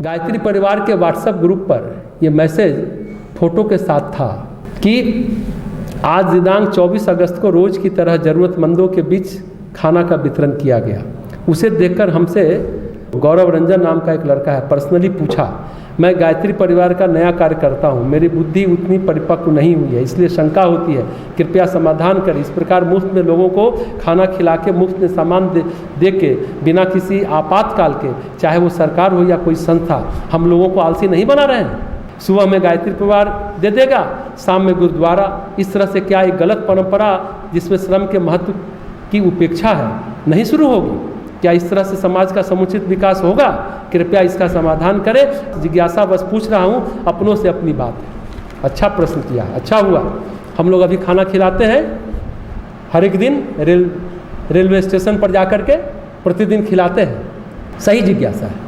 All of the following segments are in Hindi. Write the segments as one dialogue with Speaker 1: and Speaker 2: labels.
Speaker 1: गायत्री परिवार के व्हाट्सएप ग्रुप पर यह मैसेज फोटो के साथ था कि आज दिनांक 24 अगस्त को रोज की तरह ज़रूरतमंदों के बीच खाना का वितरण किया गया। उसे देखकर हमसे गौरव रंजन नाम का एक लड़का है पर्सनली पूछा, मैं गायत्री परिवार का नया कार्य करता हूँ, मेरी बुद्धि उतनी परिपक्व नहीं हुई है, इसलिए शंका होती है, कृपया समाधान करें। इस प्रकार मुफ्त में लोगों को खाना खिला के मुफ्त में सामान दे के बिना किसी आपातकाल के, चाहे वो सरकार हो या कोई संस्था, हम लोगों को आलसी नहीं बना रहे हैं। सुबह में गायत्री परिवार दे देगा, शाम में गुरुद्वारा। इस तरह से क्या एक गलत परंपरा जिसमें श्रम के महत्व की उपेक्षा है नहीं शुरू होगी? क्या इस तरह से समाज का समुचित विकास होगा? कृपया इसका समाधान करें। जिज्ञासा बस पूछ रहा हूँ, अपनों से अपनी बात है। अच्छा प्रश्न किया, अच्छा हुआ। हम लोग अभी खाना खिलाते हैं हर एक दिन रेलवे स्टेशन पर जाकर के प्रतिदिन खिलाते हैं, सही जिज्ञासा है।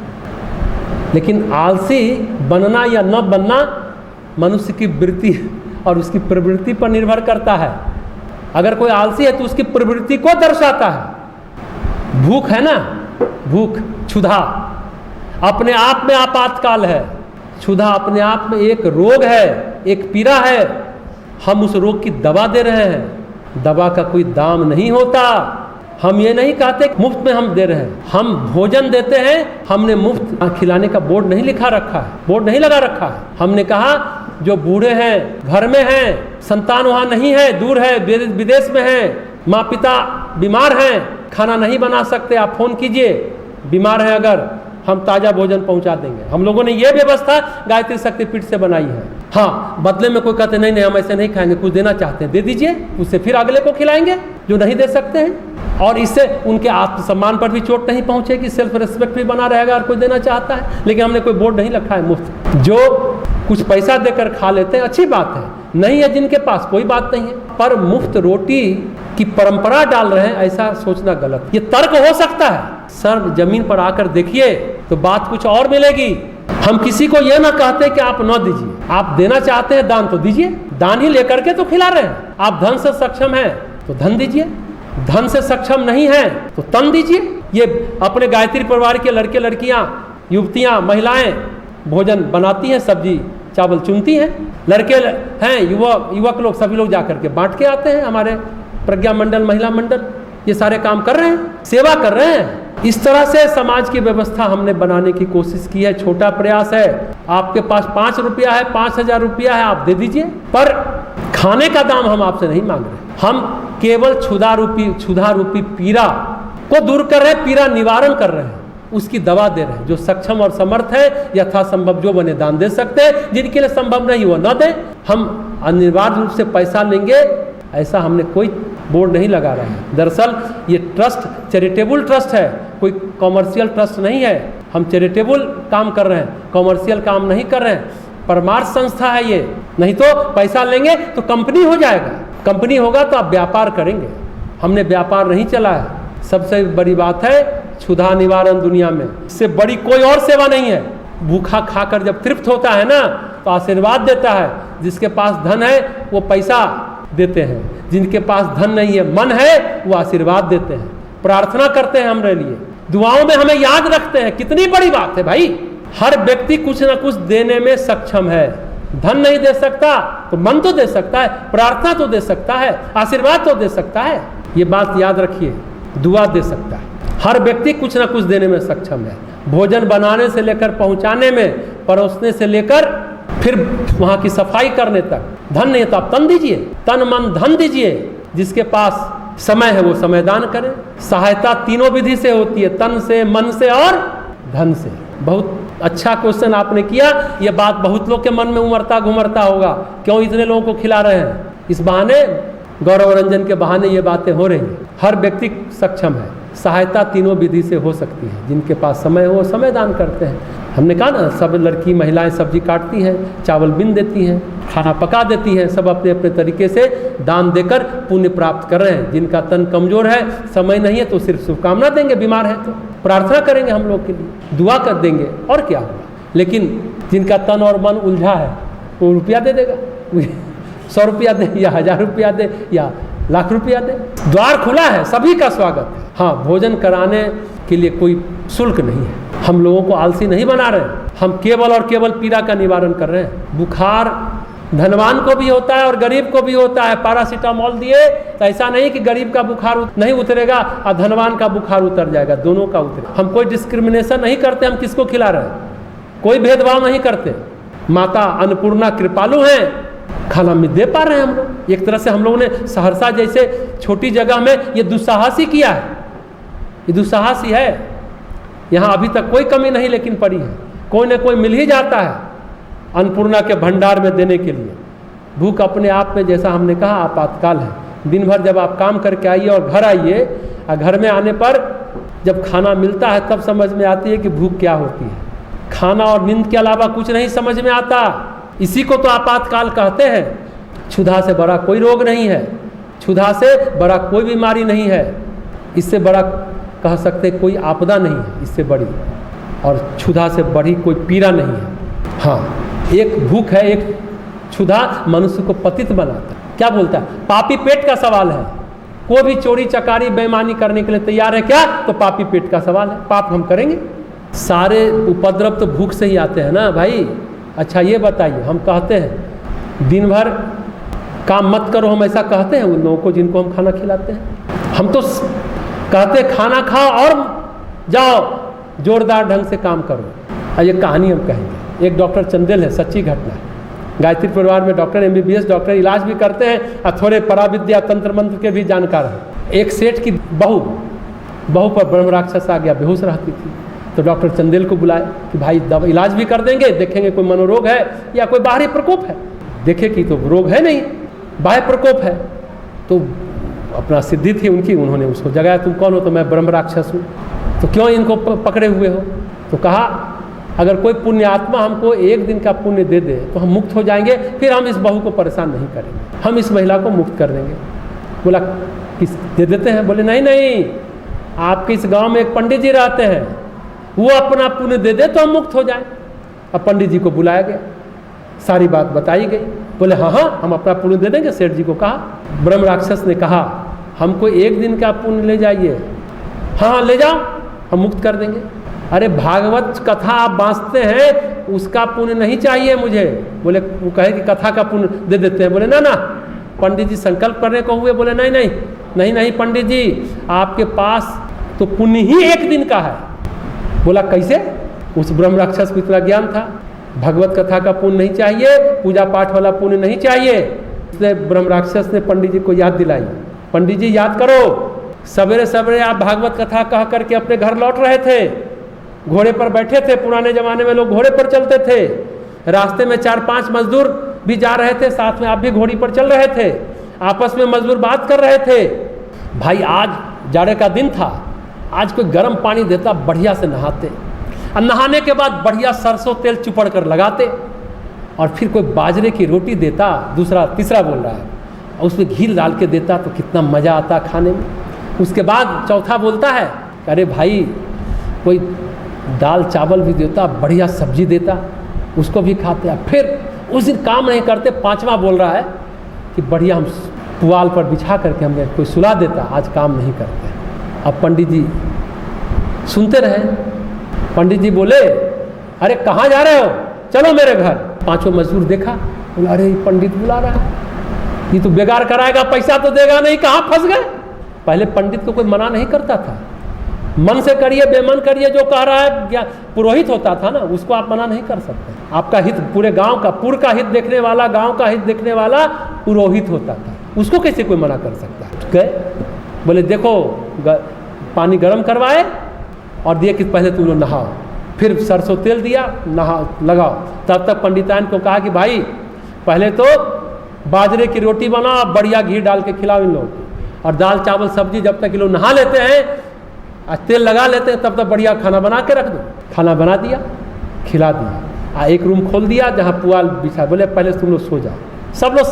Speaker 1: लेकिन आलसी बनना या न बनना मनुष्य की वृत्ति और उसकी प्रवृत्ति पर निर्भर करता है। अगर कोई आलसी है तो उसकी प्रवृत्ति को दर्शाता है। भूख है ना, भूख, क्षुधा अपने आप में आपातकाल है। क्षुधा अपने आप में एक रोग है, एक पीड़ा है। हम उस रोग की दवा दे रहे हैं। दवा का कोई दाम नहीं होता। हम ये नहीं कहते मुफ्त में हम दे रहे हैं, हम भोजन देते हैं। हमने मुफ्त खिलाने का बोर्ड नहीं लिखा रखा है, बोर्ड नहीं लगा रखा है। हमने कहा जो बूढ़े हैं, घर में हैं, संतान वहाँ नहीं है, दूर है, विदेश में है, माँ पिता बीमार हैं, खाना नहीं बना सकते, आप फ़ोन कीजिए, बीमार हैं अगर, हम ताज़ा भोजन पहुंचा देंगे। हम लोगों ने ये व्यवस्था गायत्री शक्तिपीठ से बनाई है। हाँ, बदले में कोई कहते नहीं हम ऐसे नहीं खाएंगे, कुछ देना चाहते हैं दे दीजिए, उससे फिर अगले को खिलाएंगे जो नहीं दे सकते हैं। और इससे उनके आत्मसम्मान पर भी चोट नहीं पहुंचेगी, सेल्फ रिस्पेक्ट भी बना रहेगा और कोई देना चाहता है। लेकिन हमने कोई बोर्ड नहीं रखा है मुफ्त। जो कुछ पैसा देकर खा लेते हैं अच्छी बात है, नहीं है जिनके पास कोई बात नहीं है, पर मुफ्त रोटी की परंपरा डाल रहे हैं ऐसा सोचना गलत। ये तर्क हो सकता है, सर जमीन पर आकर देखिए तो बात कुछ और मिलेगी। हम किसी को ये ना कहते कि आप न दीजिए, आप देना चाहते हैं दान तो दीजिए, दान ही लेकर के तो खिला रहे हैं। आप धन से सक्षम हैं तो धन दीजिए, धन से सक्षम नहीं है तो तन दीजिए। ये अपने गायत्री परिवार के लड़के लड़कियां, युवतियां, महिलाएं भोजन बनाती हैं, सब्जी चावल चुनती हैं, लड़के हैं, युवक लोग, सभी लोग जाकर के बांट के आते हैं। हमारे प्रज्ञा मंडल, महिला मंडल ये सारे काम कर रहे हैं, सेवा कर रहे हैं। इस तरह से समाज की व्यवस्था हमने बनाने की कोशिश की है। छोटा प्रयास है। आपके पास 5 रुपया है, 5,000 रुपया है, आप दे दीजिए, पर खाने का दाम हम आपसे नहीं मांग रहे। हम केवल क्षुधा रूपी पीड़ा को दूर कर रहे हैं, पीड़ा निवारण कर रहे हैं, उसकी दवा दे रहे हैं। जो सक्षम और समर्थ है यथासंभव जो बने दान दे सकते हैं, जिनके लिए संभव नहीं वो न दे। हम अनिवार्य रूप से पैसा लेंगे ऐसा हमने कोई बोर्ड नहीं लगा रहा है। दरअसल ये ट्रस्ट चैरिटेबल ट्रस्ट है, कोई कॉमर्शियल ट्रस्ट नहीं है। हम चैरिटेबल काम कर रहे हैं, कॉमर्शियल काम नहीं कर रहे हैं। परमार्थ संस्था है ये, नहीं तो पैसा लेंगे तो कंपनी हो जाएगा, कंपनी होगा तो आप व्यापार करेंगे। हमने व्यापार नहीं चला है। सबसे बड़ी बात है क्षुधा निवारण दुनिया में, इससे बड़ी कोई और सेवा नहीं है। भूखा खाकर जब तृप्त होता है ना तो आशीर्वाद देता है। जिसके पास धन है वो पैसा देते हैं, जिनके पास धन नहीं है, मन है, वो आशीर्वाद देते हैं, प्रार्थना करते हैं हमारे लिए, दुआओं में हमें याद रखते हैं। कितनी बड़ी बात है भाई। हर व्यक्ति कुछ ना कुछ देने में सक्षम है। धन नहीं दे सकता तो मन तो दे सकता है, प्रार्थना तो दे सकता है, आशीर्वाद तो दे सकता है। ये बात याद रखिए, दुआ दे सकता है। हर व्यक्ति कुछ ना कुछ देने में सक्षम है। भोजन बनाने से लेकर पहुंचाने में, परोसने से लेकर फिर वहां की सफाई करने तक। धन नहीं तो आप तन दीजिए, तन मन धन दीजिए। जिसके पास समय है वो समय दान करे। सहायता तीनों विधि से होती है, तन से, मन से और धन से। बहुत अच्छा क्वेश्चन आपने किया। ये बात बहुत लोग के मन में उमड़ता घुमरता होगा, क्यों इतने लोगों को खिला रहे हैं। इस बहाने, गौरव रंजन के बहाने ये बातें हो रही हैं। हर व्यक्ति सक्षम है। सहायता तीनों विधि से हो सकती है। जिनके पास समय हो वो समय दान करते हैं। हमने कहा ना, सब लड़की महिलाएं सब्जी काटती हैं, चावल बिन देती हैं, खाना पका देती हैं, सब अपने अपने तरीके से दान देकर पुण्य प्राप्त कर रहे हैं। जिनका तन कमजोर है, समय नहीं है, तो सिर्फ शुभकामना देंगे, बीमार है तो प्रार्थना करेंगे हम लोग के लिए, दुआ कर देंगे, और क्या होगा। लेकिन जिनका तन और मन उलझा है वो रुपया दे देगा, 100 रुपया दे या 1000 रुपया दे या लाख रुपया दे। द्वार खुला है, सभी का स्वागत है। हाँ, भोजन कराने के लिए कोई शुल्क नहीं है। हम लोगों को आलसी नहीं बना रहे, हम केवल और केवल पीड़ा का निवारण कर रहे हैं। बुखार धनवान को भी होता है और गरीब को भी होता है। पैरासीटामोल दिए तो ऐसा नहीं कि गरीब का बुखार नहीं उतरेगा और धनवान का बुखार उतर जाएगा, दोनों का उतरेगा। हम कोई डिस्क्रिमिनेशन नहीं करते, हम किसको खिला रहे हैं, कोई भेदभाव नहीं करते। माता अन्नपूर्णा कृपालु हैं, खाना में दे पा रहे हैं हम लोग। एक तरह से हम लोगों ने सहरसा जैसे छोटी जगह में ये दुस्साहस ही किया है, ये दुस्साहस ही है। यहाँ अभी तक कोई कमी नहीं लेकिन पड़ी है, कोई न कोई मिल ही जाता है अन्नपूर्णा के भंडार में देने के लिए। भूख अपने आप में, जैसा हमने कहा, आपातकाल है। दिन भर जब आप काम करके आइए और घर आइए, और घर में आने पर जब खाना मिलता है तब समझ में आती है कि भूख क्या होती है। खाना और नींद के अलावा कुछ नहीं समझ में आता। इसी को तो आपातकाल कहते हैं। क्षुधा से बड़ा कोई रोग नहीं है, क्षुधा से बड़ा कोई बीमारी नहीं है, इससे बड़ा कह सकते कोई आपदा नहीं है इससे बड़ी, और क्षुधा से बड़ी कोई पीड़ा नहीं है। हाँ, एक भूख है, एक क्षुधा मनुष्य को पतित बनाता है। क्या बोलता है, पापी पेट का सवाल है। कोई भी चोरी चकारी बेईमानी करने के लिए तैयार है क्या, तो पापी पेट का सवाल है, पाप हम करेंगे। सारे उपद्रव तो भूख से ही आते हैं ना भाई। अच्छा ये बताइए, हम कहते हैं दिन भर काम मत करो, हम ऐसा कहते हैं उन लोगों को जिनको हम खाना खिलाते हैं? हम तो कहते हैं खाना खाओ और जाओ जोरदार ढंग से काम करो। और ये कहानी हम कहेंगे, एक डॉक्टर चंदेल है, सच्ची घटना है। गायत्री परिवार में डॉक्टर MBBS डॉक्टर इलाज भी करते हैं और थोड़े पराविद्या तंत्र मंत्र के भी जानकार हैं। एक सेठ की बहू पर ब्रह्म राक्षस आ गया, बेहोश रहती थी। तो डॉक्टर चंदेल को बुलाए कि भाई दवा इलाज भी कर देंगे, देखेंगे कोई मनोरोग है या कोई बाहरी प्रकोप है। देखे कि तो रोग है नहीं, बाह्य प्रकोप है। तो अपना सिद्धि थी उनकी, उन्होंने उसको जगाया, तुम कौन हो? तो मैं ब्रह्म राक्षस हूँ। तो क्यों इनको पकड़े हुए हो? तो कहा अगर कोई पुण्य आत्मा हमको एक दिन का पुण्य दे दे तो हम मुक्त हो जाएंगे, फिर हम इस बहू को परेशान नहीं करेंगे, हम इस महिला को मुक्त कर देंगे। बोला किस दे देते हैं? बोले नहीं, आपके इस गांव में एक पंडित जी रहते हैं, वो अपना पुण्य दे दे तो हम मुक्त हो जाए। अब पंडित जी को बुलाया गया, सारी बात बताई गई। बोले हाँ, हम अपना पुण्य दे देंगे। सेठ जी को कहा, ब्रह्म राक्षस ने कहा हमको एक दिन का पुण्य ले जाइए। हाँ ले जाओ, हम मुक्त कर देंगे। अरे भागवत कथा आप बांचते हैं, उसका पुण्य नहीं चाहिए मुझे। बोले वो कहे कि कथा का पुण्य दे देते हैं। बोले ना, पंडित जी संकल्प करने को हुए। बोले नहीं पंडित जी, आपके पास तो पुण्य ही एक दिन का है। बोला कैसे? उस ब्रह्म राक्षस को इतना ज्ञान था, भगवत कथा का पुण्य नहीं चाहिए, पूजा पाठ वाला पुण्य नहीं चाहिए। इसलिए ब्रह्म राक्षस ने पंडित जी को याद दिलाई, पंडित जी याद करो, सवेरे सवेरे आप भागवत कथा कह करके अपने घर लौट रहे थे, घोड़े पर बैठे थे। पुराने जमाने में लोग घोड़े पर चलते थे। रास्ते में 4-5 मजदूर भी जा रहे थे, साथ में आप भी घोड़ी पर चल रहे थे। आपस में मजदूर बात कर रहे थे, भाई आज जाड़े का दिन था, आज कोई गर्म पानी देता, बढ़िया से नहाते, और नहाने के बाद बढ़िया सरसों तेल चुपड़ कर लगाते, और फिर कोई बाजरे की रोटी देता, तीसरा बोल रहा है, और उसमें घी डाल के देता तो कितना मज़ा आता खाने में। उसके बाद चौथा बोलता है, अरे भाई कोई दाल चावल भी देता, बढ़िया सब्जी देता, उसको भी खाते हैं। फिर उस दिन काम नहीं करते, पांचवा बोल रहा है कि बढ़िया हम पुआल पर बिछा करके हमें कोई सुला देता, आज काम नहीं करते। अब पंडित जी सुनते रहे। पंडित जी बोले, अरे कहाँ जा रहे हो? चलो मेरे घर। पांचों मजदूर देखा, बोला अरे पंडित बुला रहा है, ये तो बेकार कराएगा, पैसा तो देगा नहीं, कहाँ फंस गए। पहले पंडित को कोई मना नहीं करता था, मन से करिए बेमन करिए, जो कह रहा है। पुरोहित होता था ना, उसको आप मना नहीं कर सकते। आपका हित पूरे गांव का, पुर का हित देखने वाला, गांव का हित देखने वाला पुरोहित होता था, उसको कैसे कोई मना कर सकता है। गए, बोले देखो पानी गर्म करवाए और दिए कि पहले तुम लोग नहाओ, फिर सरसों तेल दिया, नहा लगाओ। तब तक पंडितान को कहा कि भाई पहले तो बाजरे की रोटी बनाओ, बढ़िया घी डाल के खिलाओ इन लोगों को, और दाल चावल सब्जी जब तक ये लोग नहा लेते हैं, आज तेल लगा लेते हैं, तब तक बढ़िया खाना बना के रख दो। खाना बना दिया, खिला दिया, एक रूम खोल दिया जहाँ पुआल बिछा। बोले पहले तुम लोग सो जाओ। सब लोग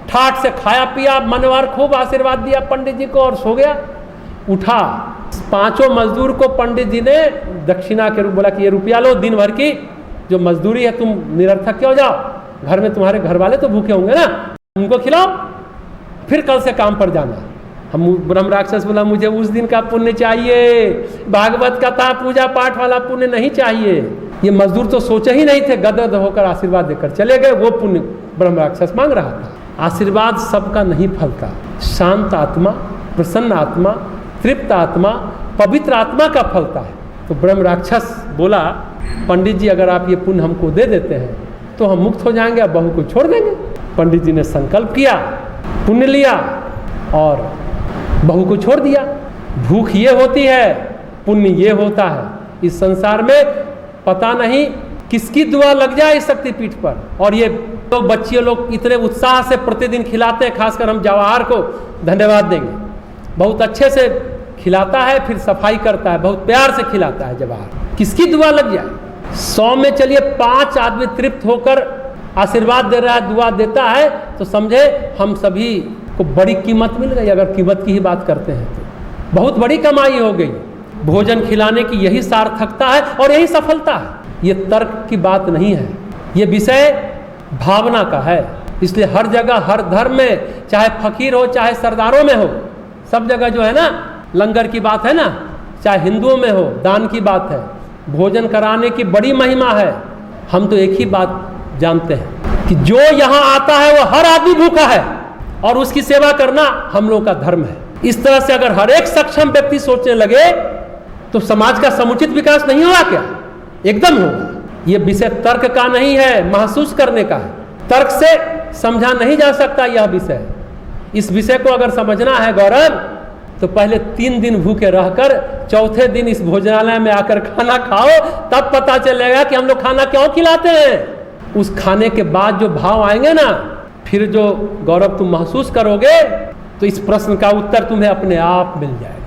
Speaker 1: ठाट से खाया पिया, मनवार खूब आशीर्वाद दिया पंडित जी को, और सो गया। उठा, पांचों मजदूर को पंडित जी ने दक्षिणा के रूप बोला कि ये रुपया लो, दिन भर की जो मजदूरी है, तुम निरर्थक क्यों जाओ, घर में तुम्हारे घर वाले तो भूखे होंगे ना, उनको खिलाओ, फिर कल से काम पर जाना। हम ब्रह्म राक्षस बोला मुझे उस दिन का पुण्य चाहिए, भागवत कथा पूजा पाठ वाला पुण्य नहीं चाहिए। ये मजदूर तो सोचे ही नहीं थे, गदगद होकर आशीर्वाद देकर चले गए। वो पुण्य ब्रह्म राक्षस मांग रहा था। आशीर्वाद सबका नहीं फलता। शांत आत्मा, प्रसन्न आत्मा, तृप्त आत्मा, पवित्र आत्मा का फलता है। तो ब्रह्म राक्षस बोला पंडित जी अगर आप ये पुण्य हमको दे देते हैं तो हम मुक्त हो जाएंगे, अब बहू को छोड़ देंगे। पंडित जी ने संकल्प किया, पुण्य लिया और बहू को छोड़ दिया। भूख ये होती है, पुण्य ये होता है। इस संसार में पता नहीं किसकी दुआ लग जाए इस शक्तिपीठ पर। और ये लोग बच्चियों लोग इतने उत्साह से प्रतिदिन खिलाते हैं, खासकर हम जवाहर को धन्यवाद देंगे। बहुत अच्छे से खिलाता है, फिर सफाई करता है, बहुत प्यार से खिलाता है जवाहर। किसकी दुआ लग जाए? 100 में चलिए 5 आदमी तृप्त होकर आशीर्वाद दे रहा है, दुआ देता है, तो समझे हम सभी को बड़ी कीमत मिल गई। अगर कीमत की ही बात करते हैं तो बहुत बड़ी कमाई हो गई। भोजन खिलाने की यही सार्थकता है और यही सफलता है। ये तर्क की बात नहीं है, ये विषय भावना का है। इसलिए हर जगह, हर धर्म में, चाहे फकीर हो चाहे सरदारों में हो, सब जगह जो है ना लंगर की बात है ना, चाहे हिंदुओं में हो दान की बात है, भोजन कराने की बड़ी महिमा है। हम तो एक ही बात जानते हैं कि जो यहाँ आता है वो हर आदमी भूखा है और उसकी सेवा करना हम लोग का धर्म है। इस तरह से अगर हर एक सक्षम व्यक्ति सोचने लगे तो समाज का समुचित विकास नहीं होगा क्या? एकदम होगा। ये विषय तर्क का नहीं है, महसूस करने का है। तर्क से समझा नहीं जा सकता यह विषय। इस विषय को अगर समझना है गौरव, तो पहले 3 दिन भूखे रहकर चौथे दिन इस भोजनालय में आकर खाना खाओ, तब पता चलेगा कि हम लोग खाना क्यों खिलाते हैं। उस खाने के बाद जो भाव आएंगे ना, फिर जो गौरव तुम महसूस करोगे, तो इस प्रश्न का उत्तर तुम्हें अपने आप मिल जाएगा।